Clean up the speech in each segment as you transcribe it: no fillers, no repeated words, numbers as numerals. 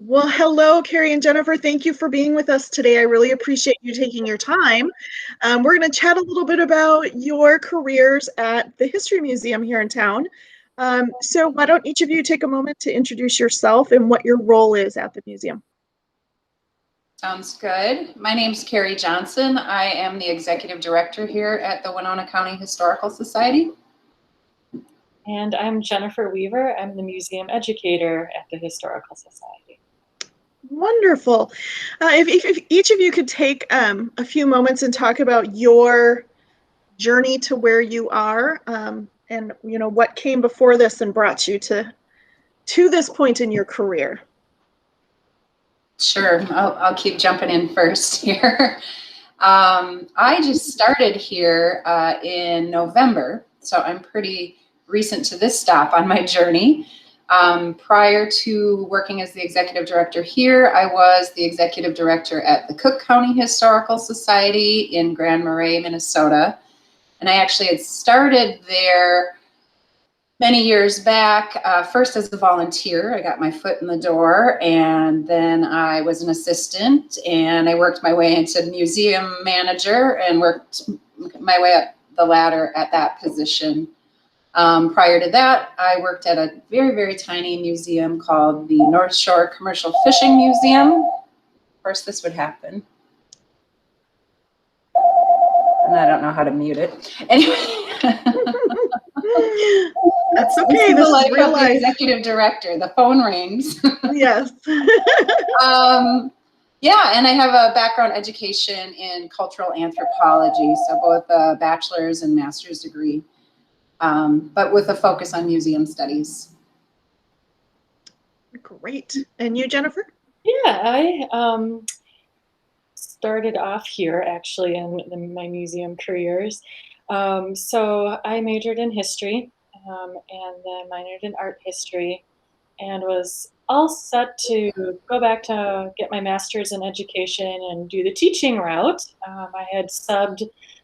Well, hello, Carrie and Jennifer. Thank you for being with us today. I really appreciate you taking your time. We're going to chat a little bit about your careers at the History Museum here in town. So why don't each of you take a moment to introduce yourself and what your role is at the museum? Sounds good. My name's Carrie Johnson. I am the executive director here at the Winona County Historical Society. And I'm Jennifer Weaver. I'm the museum educator at the Historical Society. Wonderful. If each of you could take a few moments and talk about your journey to where you are, and what came before this and brought you to this point in your career. Sure, I'll keep jumping in first here. I just started here in November, so I'm pretty recent to this stop on my journey. Prior to working as the executive director here, I was the executive director at the Cook County Historical Society in Grand Marais, Minnesota. And I actually had started there many years back, first as a volunteer. I got my foot in the door, and then I was an assistant, and I worked my way into museum manager and worked my way up the ladder at that position. Prior to that, I worked at a very, very tiny museum called the North Shore Commercial Fishing Museum. Of course, this would happen. And I don't know how to mute it. Anyway. That's okay. This is real life. The executive director. The phone rings. Yes. Yeah, and I have a background education in cultural anthropology, so both a bachelor's and master's degree, but with a focus on museum studies. Great. And you, Jennifer? Yeah, I started off here actually in my museum careers. So I majored in history and then minored in art history and was all set to go back to get my master's in education and do the teaching route. I had subbed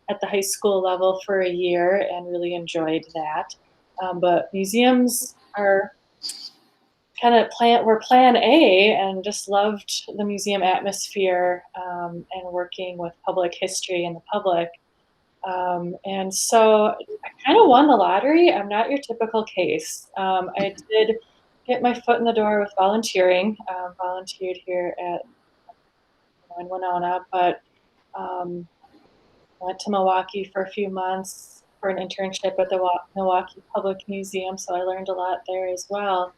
at the high school level for a year and really enjoyed that. But museums are kind of plan A, and just loved the museum atmosphere and working with public history and the public. And so I kind of won the lottery. I'm not your typical case. I did get my foot in the door with volunteering, volunteered here at in Winona, but went to Milwaukee for a few months for an internship at the Milwaukee Public Museum, so I learned a lot there as well.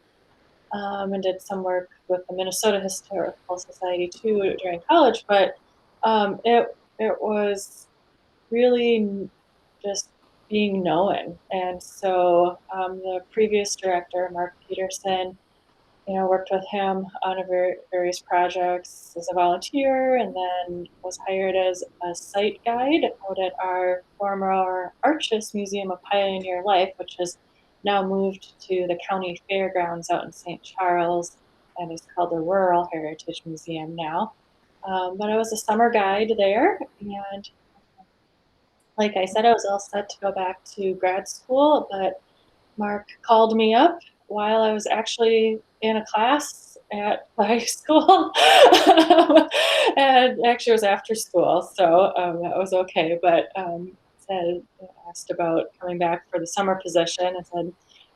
And did some work with the Minnesota Historical Society too during college, but it was really just being known. And so the previous director, Mark Peterson, worked with him on various projects as a volunteer, and then was hired as a site guide out at our former Arches Museum of Pioneer Life, which has now moved to the county fairgrounds out in St. Charles, and is called the Rural Heritage Museum now. But I was a summer guide there, and like I said, I was all set to go back to grad school, but Mark called me up while I was actually in a class at the high school. And actually it was after school, so that was okay. But asked about coming back for the summer position. I said,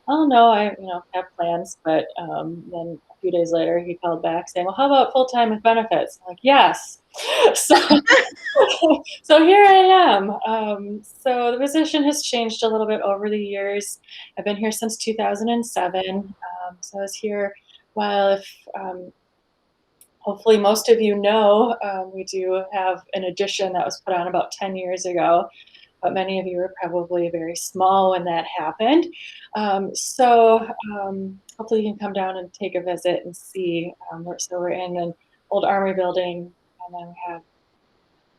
oh no, I have plans. But then a few days later he called back saying, well, how about full-time with benefits? I'm like, yes. So, so here I am. So the position has changed a little bit over the years. I've been here since 2007. So I was here while, if hopefully most of you know, we do have an addition that was put on about 10 years ago, but many of you were probably very small when that happened. So hopefully you can come down and take a visit and see. So we're in an old armory building, and then we have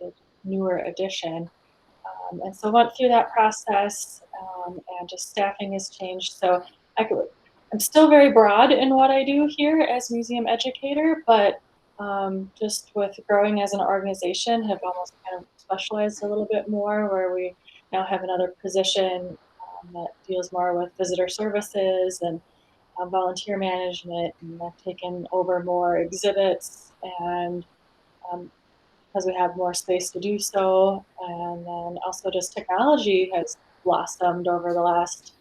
the newer addition. And so went through that process, and just staffing has changed. So I'm still very broad in what I do here as museum educator, but just with growing as an organization, have almost kind of specialized a little bit more, where we now have another position that deals more with visitor services and volunteer management, and I've taken over more exhibits, and because we have more space to do so. And then also just technology has blossomed over the last,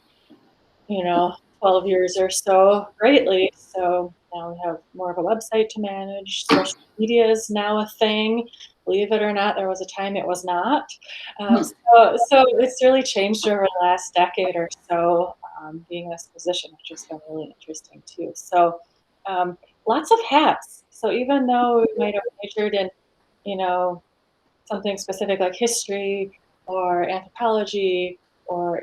12 years or so greatly. So now we have more of a website to manage. Social media is now a thing. Believe it or not, there was a time it was not. So it's really changed over the last decade or so, being in this position, which has been really interesting too. So lots of hats. So even though we might have majored in, you know, something specific like history or anthropology or,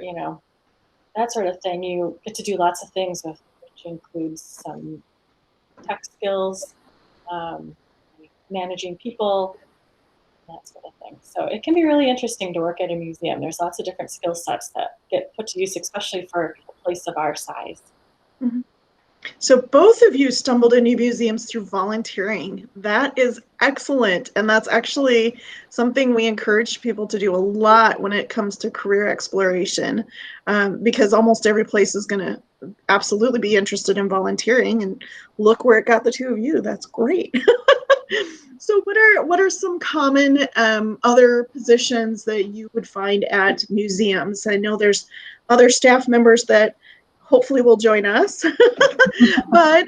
that sort of thing, you get to do lots of things with, which includes some tech skills, um, managing people, that sort of thing. So it can be really interesting to work at a museum. There's lots of different skill sets that get put to use, especially for a place of our size. Mhm. So both of you stumbled into museums through volunteering. That is excellent. And that's actually something we encourage people to do a lot when it comes to career exploration, because almost every place is going to absolutely be interested in volunteering. And look where it got the two of you. That's great. So what are some common other positions that you would find at museums? I know there's other staff members that hopefully will join us. But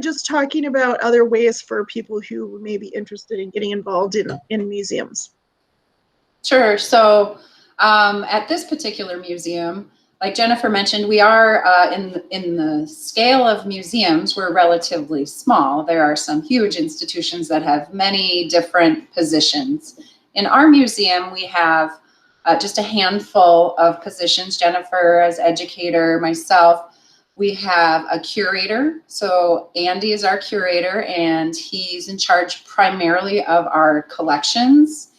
just talking about other ways for people who may be interested in getting involved in museums. Sure. So at this particular museum, like Jennifer mentioned, we are in the scale of museums, we're relatively small. There are some huge institutions that have many different positions. In our museum, we have just a handful of positions. Jennifer as educator, myself. We have a curator. So Andy is our curator, and he's in charge primarily of our collections.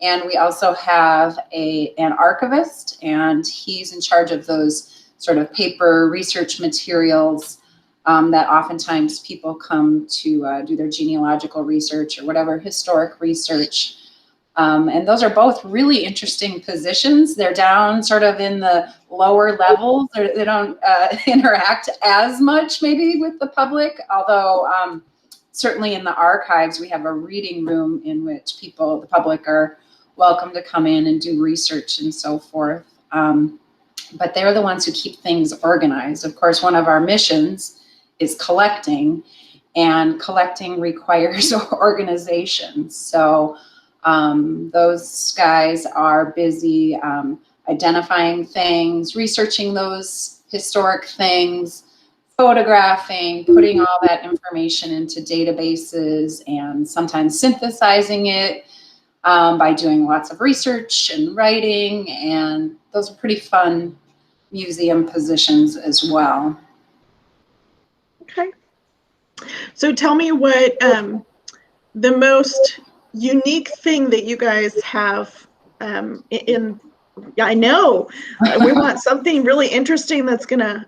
And we also have an archivist, and he's in charge of those sort of paper research materials that oftentimes people come to do their genealogical research or whatever historic research. And those are both really interesting positions. They're down sort of in the lower levels. They don't interact as much maybe with the public, although certainly in the archives, we have a reading room in which the public are welcome to come in and do research and so forth. But they're the ones who keep things organized. Of course, one of our missions is collecting, and collecting requires organization. So those guys are busy identifying things, researching those historic things, photographing, putting all that information into databases, and sometimes synthesizing it by doing lots of research and writing, and those are pretty fun museum positions as well. Okay. So tell me what the most unique thing that you guys have I know we want something really interesting that's going to,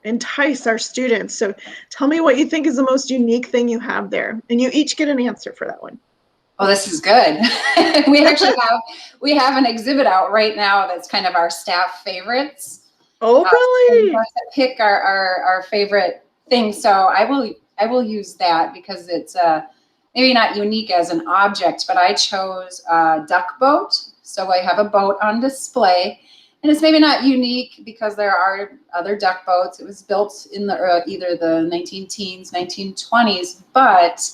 entice our students. So tell me what you think is the most unique thing you have there. And you each get an answer for that one. Oh, this is good. We actually have an exhibit out right now that's kind of our staff favorites. Oh, really? We want to pick our favorite thing. So I will use that because it's maybe not unique as an object, but I chose a duck boat. So I have a boat on display, and it's maybe not unique because there are other duck boats. It was built in the either the 19-teens, 1920s, but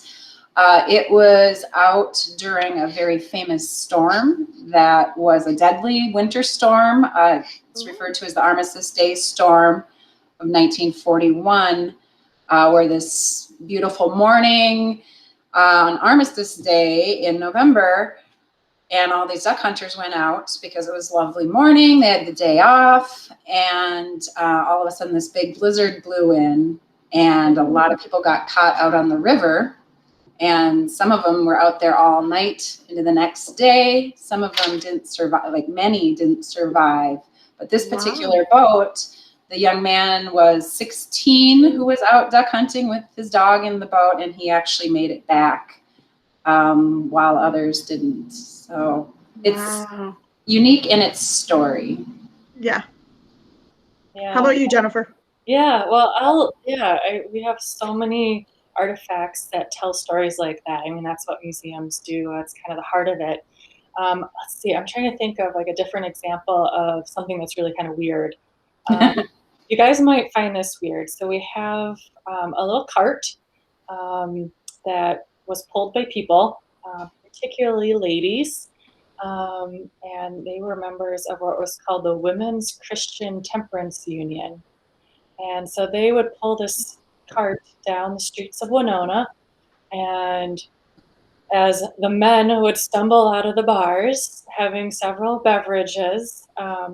it was out during a very famous storm that was a deadly winter storm. It's referred to as the Armistice Day storm of 1941, where this beautiful morning on Armistice Day in November, and all these duck hunters went out because it was a lovely morning. They had the day off, and all of a sudden this big blizzard blew in, and a lot of people got caught out on the river. And some of them were out there all night into the next day. Some of them didn't survive, like many didn't survive. But this particular boat, the young man was 16 who was out duck hunting with his dog in the boat, and he actually made it back while others didn't. So it's unique in its story. Yeah. How about you, Jennifer? Yeah, well, we have so many artifacts that tell stories like that. I mean, that's what museums do. That's kind of the heart of it. Let's see, I'm trying to think of like a different example of something that's really kind of weird. Um, you guys might find this weird. So we have a little cart that was pulled by people, particularly ladies, and they were members of what was called the Women's Christian Temperance Union. And so they would pull this cart down the streets of Winona, and as the men would stumble out of the bars, having several beverages,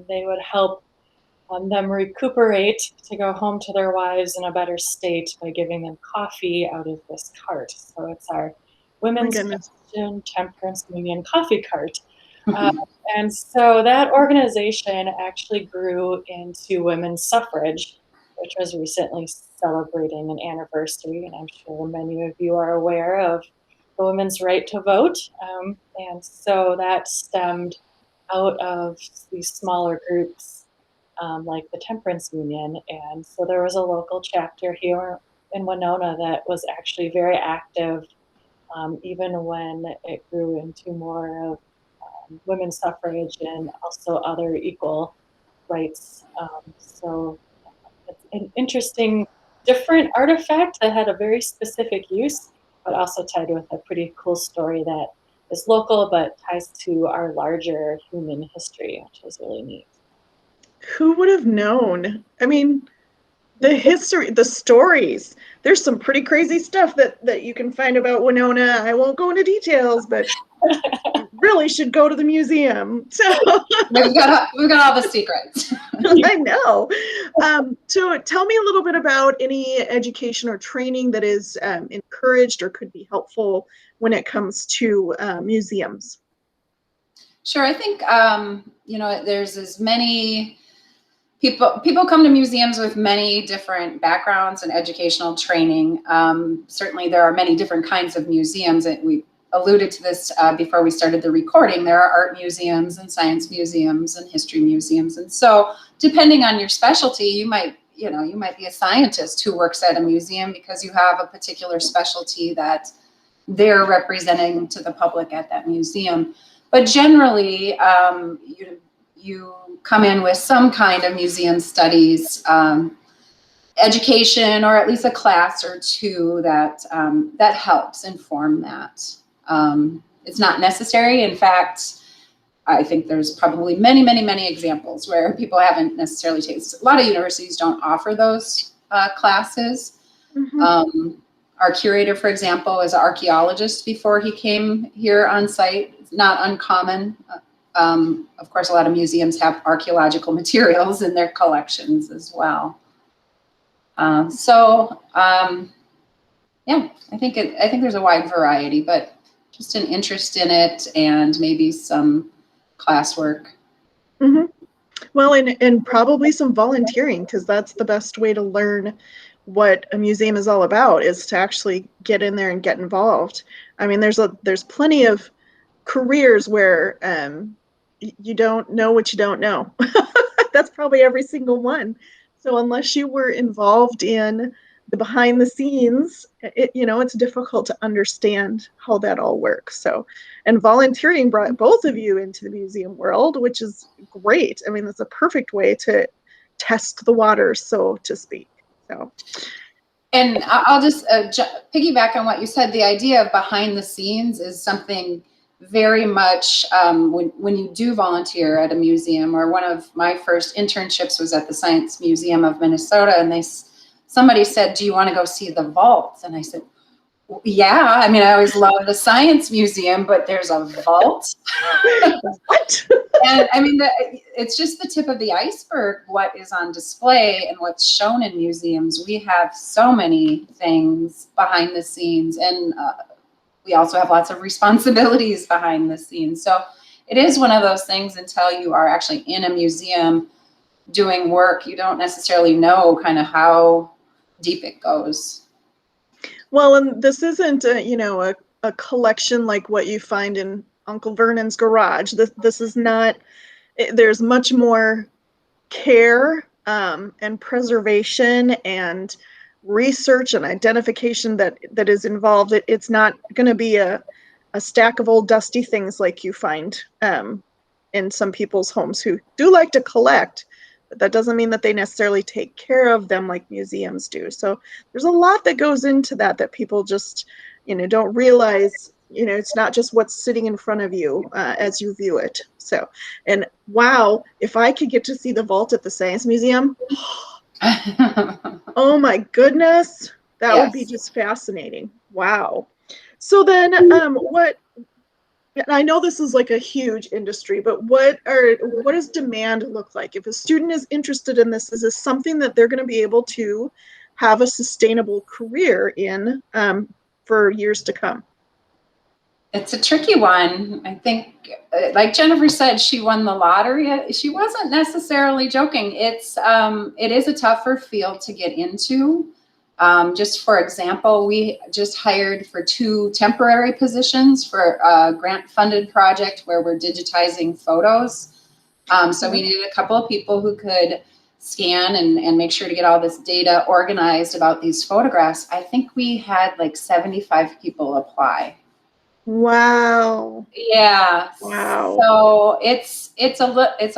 they would help them recuperate to go home to their wives in a better state by giving them coffee out of this cart. So it's our My Women's goodness. Christian Temperance Union coffee cart. Uh, and so that organization actually grew into women's suffrage, which was recently celebrating an anniversary. And I'm sure many of you are aware of the women's right to vote. And so that stemmed out of these smaller groups like the Temperance Union. And so there was a local chapter here in Winona that was actually very active, even when it grew into more of women's suffrage and also other equal rights. So it's an interesting, different artifact that had a very specific use, but also tied with a pretty cool story that is local but ties to our larger human history, which is really neat. Who would have known? I mean, the history, the stories. There's some pretty crazy stuff that you can find about Winona. I won't go into details, but you really should go to the museum. So we've got all the secrets. I know. So tell me a little bit about any education or training that is encouraged or could be helpful when it comes to museums. Sure, I think there's as many people come to museums with many different backgrounds and educational training. Certainly, there are many different kinds of museums, and we alluded to this before we started the recording. There are art museums and science museums and history museums, and so depending on your specialty, you might be a scientist who works at a museum because you have a particular specialty that they're representing to the public at that museum. But generally, you come in with some kind of museum studies education, or at least a class or two that helps inform that. It's not necessary. In fact, I think there's probably many, many, many examples where people haven't necessarily taken. A lot of universities don't offer those classes. Mm-hmm. Our curator, for example, is an archaeologist before he came here on site. It's not uncommon. Of course, a lot of museums have archaeological materials in their collections as well. I think there's a wide variety, but just an interest in it and maybe some classwork. Mm-hmm. Well, and probably some volunteering, because that's the best way to learn what a museum is all about, is to actually get in there and get involved. I mean, there's plenty of careers where you don't know what you don't know. That's probably every single one. So unless you were involved in the behind the scenes, it's difficult to understand how that all works. So, and volunteering brought both of you into the museum world, which is great. I mean, that's a perfect way to test the waters, so to speak. So. And I'll just piggyback on what you said. The idea of behind the scenes is something very much when you do volunteer at a museum, or one of my first internships was at the Science Museum of Minnesota, and somebody said, "Do you want to go see the vault?" And I said, "Yeah." I mean, I always love the Science Museum, but there's a vault. What? And I mean, it's just the tip of the iceberg, what is on display and what's shown in museums. We have so many things behind the scenes, and we also have lots of responsibilities behind the scenes. So it is one of those things, until you are actually in a museum doing work, you don't necessarily know kind of how deep it goes. Well, and this isn't a collection like what you find in Uncle Vernon's garage. This is not. There's much more care and preservation and research and identification that is involved. It's not going to be a stack of old dusty things like you find in some people's homes who do like to collect, but that doesn't mean that they necessarily take care of them like museums do. So there's a lot that goes into that people just, don't realize. It's not just what's sitting in front of you as you view it. So, and wow, if I could get to see the vault at the Science Museum, oh my goodness, that would be just fascinating. Wow. So then, and I know this is like a huge industry, but what does demand look like? If a student is interested in this, is this something that they're going to be able to have a sustainable career in for years to come? It's a tricky one. I think, like Jennifer said, she won the lottery. She wasn't necessarily joking. It is a tougher field to get into. Just for example, we just hired for 2 temporary positions for a grant-funded project where we're digitizing photos. So we needed a couple of people who could scan and make sure to get all this data organized about these photographs. I think we had like 75 people apply. Wow. Yeah. Wow. So it's a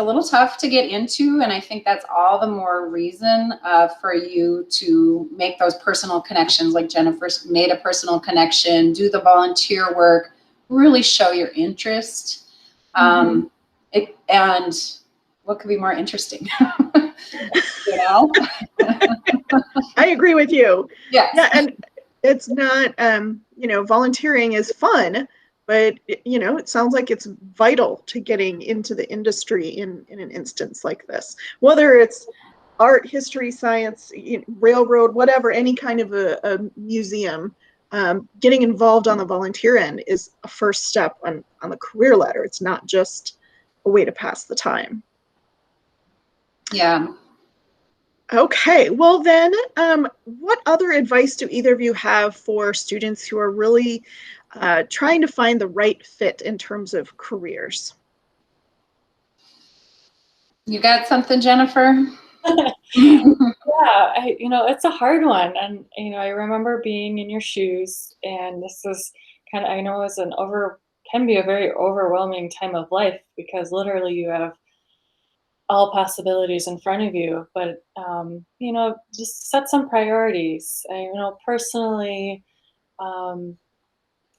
little tough to get into, and I think that's all the more reason for you to make those personal connections, like Jennifer made a personal connection, do the volunteer work, really show your interest. And what could be more interesting? You know? I agree with you. Yes. Yeah, and it's not, volunteering is fun, but it sounds like it's vital to getting into the industry in an instance like this. Whether it's art, history, science, railroad, whatever, any kind of a museum, getting involved on the volunteer end is a first step on the career ladder. It's not just a way to pass the time. Yeah. Okay, well then, what other advice do either of you have for students who are really trying to find the right fit in terms of careers? You got something, Jennifer? Yeah, it's a hard one. And, I remember being in your shoes, and this is kind of, I know is can be a very overwhelming time of life because literally you have all possibilities in front of you. But, just set some priorities. Personally, um,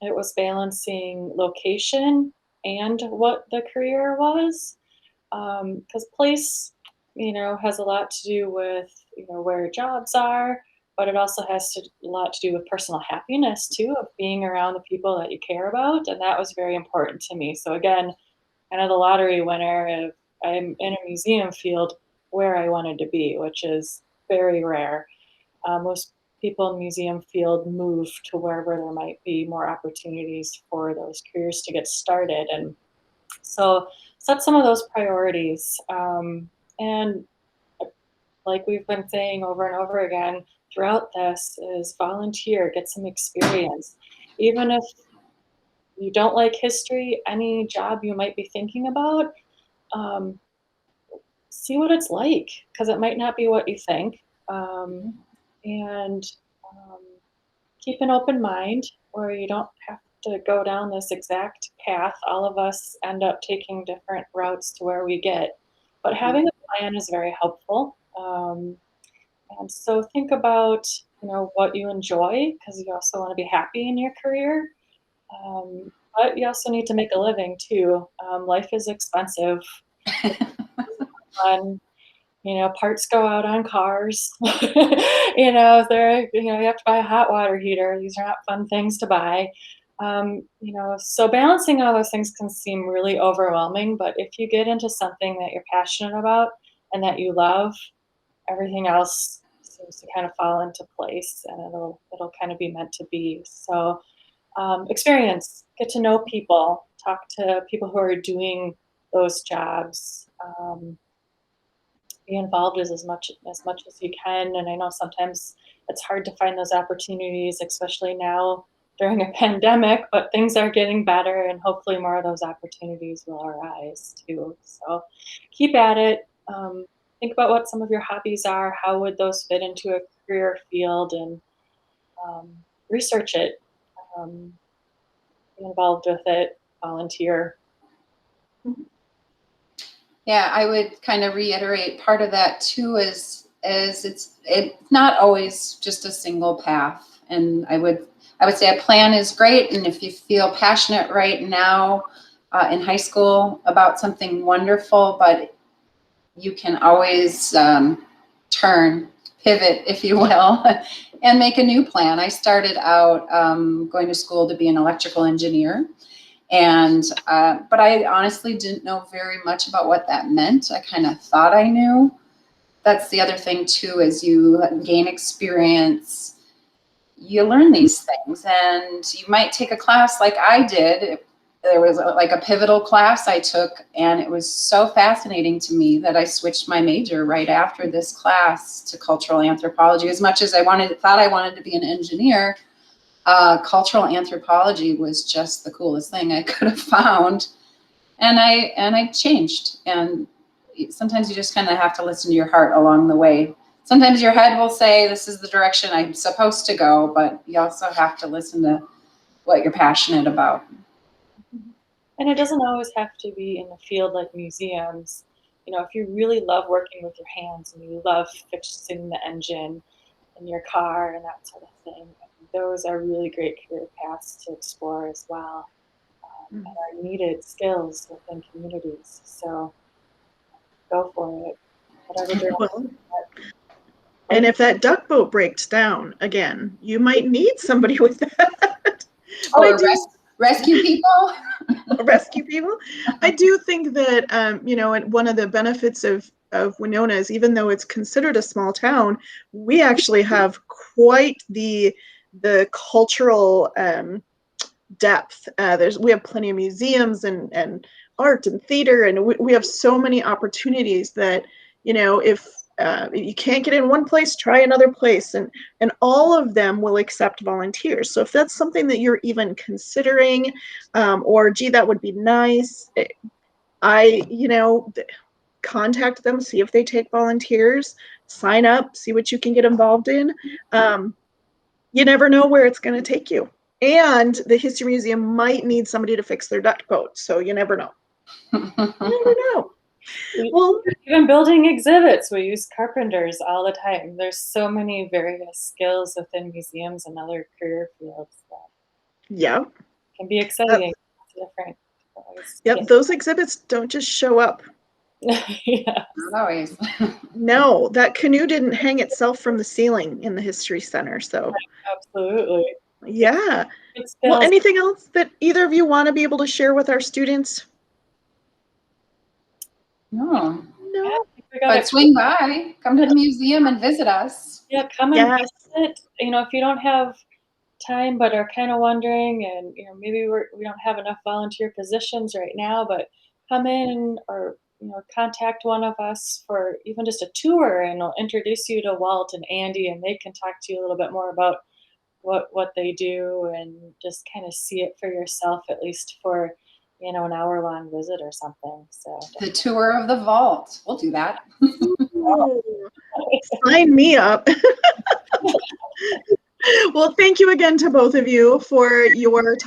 it was balancing location and what the career was. Because place, has a lot to do with, where jobs are, but it also has a lot to do with personal happiness too, of being around the people that you care about. And that was very important to me. So again, kind of the lottery winner, if I'm in a museum field where I wanted to be, which is very rare. Most people in the museum field move to wherever there might be more opportunities for those careers to get started. And so set some of those priorities. And like we've been saying over and over again throughout this is volunteer, get some experience. Even if you don't like history, any job you might be thinking about, um, see what it's like because it might not be what you think. And um, keep an open mind where you don't have to go down this exact path. All of us end up taking different routes to where we get, but having a plan is very helpful. And so think about what you enjoy because you also want to be happy in your career. But you also need to make a living too. Life is expensive. Fun. Parts go out on cars. You have to buy a hot water heater. These are not fun things to buy. So balancing all those things can seem really overwhelming, but if you get into something that you're passionate about and that you love, everything else seems to kind of fall into place and it'll kind of be meant to be. So experience, get to know people, talk to people who are doing those jobs. Be involved as much as you can. And I know sometimes it's hard to find those opportunities, especially now during a pandemic, but things are getting better and hopefully more of those opportunities will arise too. So keep at it. think about what some of your hobbies are. How would those fit into a career field, and research it. Um, be involved with it. Volunteer. Yeah, I would kind of reiterate part of that too is it's not always just a single path. And I would say a plan is great, and if you feel passionate right now in high school about something wonderful, but you can always pivot, if you will, and make a new plan. I started out going to school to be an electrical engineer. And, but I honestly didn't know very much about what that meant. I kind of thought I knew. That's the other thing too, is you gain experience, you learn these things, and you might take a class like I did. There was like a pivotal class I took, and it was so fascinating to me that I switched my major right after this class to cultural anthropology. As much as thought I wanted to be an engineer, cultural anthropology was just the coolest thing I could have found. And I changed. And sometimes you just kind of have to listen to your heart along the way. Sometimes your head will say, this is the direction I'm supposed to go, but you also have to listen to what you're passionate about. And it doesn't always have to be in a field like museums. If you really love working with your hands and you love fixing the engine in your car and that sort of thing, those are really great career paths to explore as well, and are needed skills within communities. So go for it, whatever direction. And if that duck boat breaks down again, you might need somebody with that. Or rescue people. Rescue people. I do think that and one of the benefits of Winona is, even though it's considered a small town, we actually have quite the cultural depth. We have plenty of museums and art and theater, and we have so many opportunities that, if you can't get in one place, try another place, and all of them will accept volunteers. So if that's something that you're even considering, or gee, that would be nice, contact them, see if they take volunteers, sign up, see what you can get involved in. You never know where it's going to take you. And the History Museum might need somebody to fix their duck boat, so you never know. You never know. Well, even building exhibits, we use carpenters all the time. There's so many various skills within museums and other career fields that can be exciting. Different. Yep, those exhibits don't just show up. Yeah. Not always. No, that canoe didn't hang itself from the ceiling in the History Center. So absolutely. Yeah. Well, anything else that either of you want to be able to share with our students? No. But swing by, come to the museum and visit us. Yeah, come and visit. If you don't have time but are kind of wondering, and maybe we don't have enough volunteer positions right now, but come in, or contact one of us for even just a tour, and we'll introduce you to Walt and Andy, and they can talk to you a little bit more about what they do, and just kind of see it for yourself, at least for an hour-long visit or something. So the tour of the vault, we'll do that. Sign me up. Well, thank you again to both of you for your time.